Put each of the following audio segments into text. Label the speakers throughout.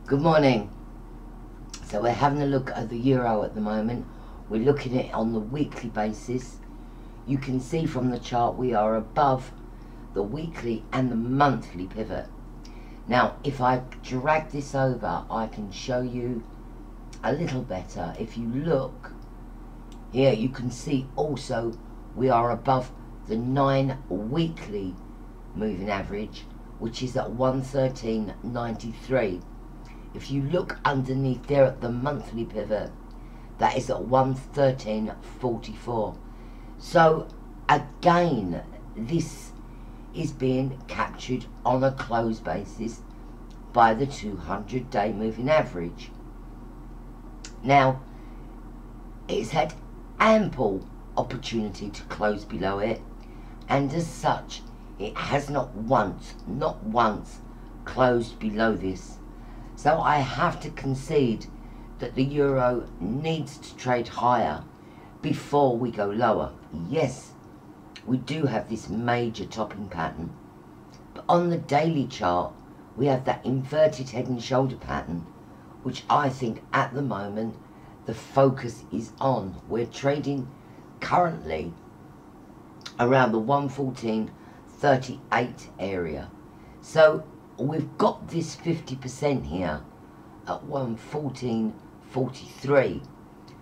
Speaker 1: Good morning. So we're having a look at the euro at the moment. We're looking at it on the weekly basis. You can see from the chart we are above the weekly and the monthly pivot. Now if I drag this over, I can show you a little better. If you look here, you can see also we are above the 9 weekly moving average, which is at 113.93. If you look underneath there at the monthly pivot, that is at 113.44. So again, this is being captured on a close basis by the 200-day moving average. Now, it's had ample opportunity to close below it, and as such, it has not once closed below this. So I have to concede that the euro needs to trade higher before we go lower. Yes, we do have this major topping pattern, but on the daily chart we have that inverted head and shoulder pattern, which I think at the moment the focus is on. We're trading currently around the 114.38 area. So we've got this 50% here at 114.43.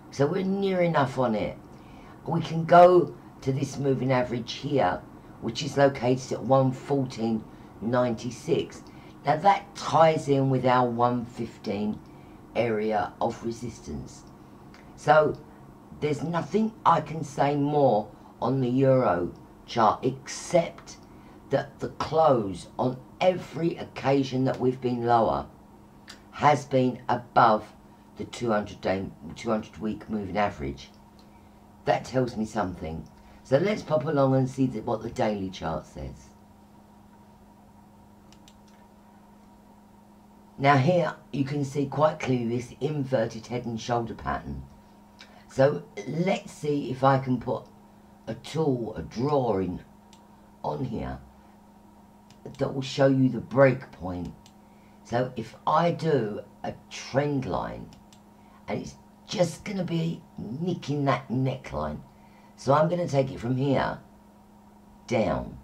Speaker 1: So we're near enough on it. We can go to this moving average here, which is located at 114.96. Now that ties in with our 115 area of resistance. So there's nothing I can say more on the euro chart except that the close on every occasion that we've been lower has been above the 200-week moving average. That tells me something. So let's pop along and see what the daily chart says. Now here you can see quite clearly this inverted head and shoulder pattern. So let's see if I can put a tool, a drawing on here that will show you the break point. So if I do a trend line, and it's just going to be nicking that neckline, so I'm going to take it from here down.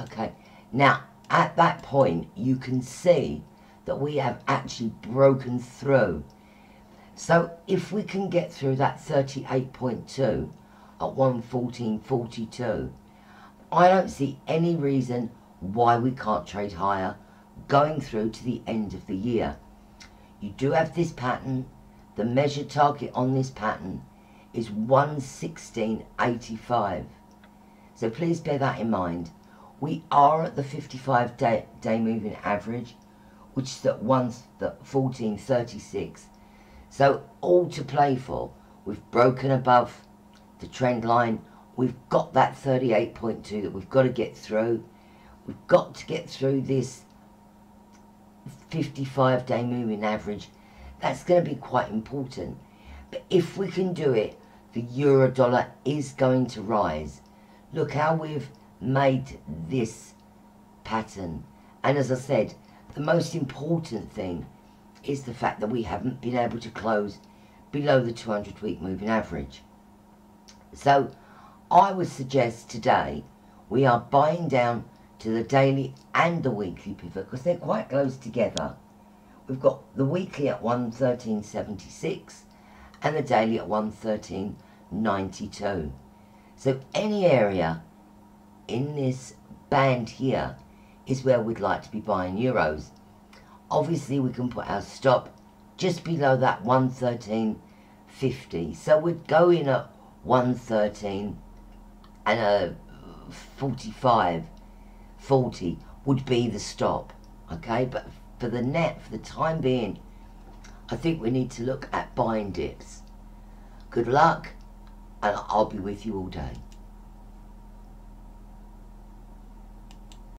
Speaker 1: Okay, now at that point you can see that we have actually broken through. So if we can get through that 38.2 at 114.42, I don't see any reason why we can't trade higher going through to the end of the year. You do have this pattern. The measured target on this pattern is 116.85. So please bear that in mind. We are at the 55-day moving average, which is at 114.36. So all to play for. We've broken above the trend line. We've got that 38.2 that we've got to get through. We've got to get through this 55-day moving average. That's going to be quite important. But if we can do it, the euro dollar is going to rise. Look how we've made this pattern. And as I said, the most important thing is the fact that we haven't been able to close below the 200-week moving average. So I would suggest today we are buying down to the daily and the weekly pivot because they're quite close together. We've got the weekly at 113.76 and the daily at 113.92. So any area in this band here is where we'd like to be buying euros. Obviously we can put our stop just below that 113.50. So we'd go in at 113 and a 45.40 would be the stop. Okay, but for the time being, I think we need to look at buying dips. Good luck, and I'll be with you all day.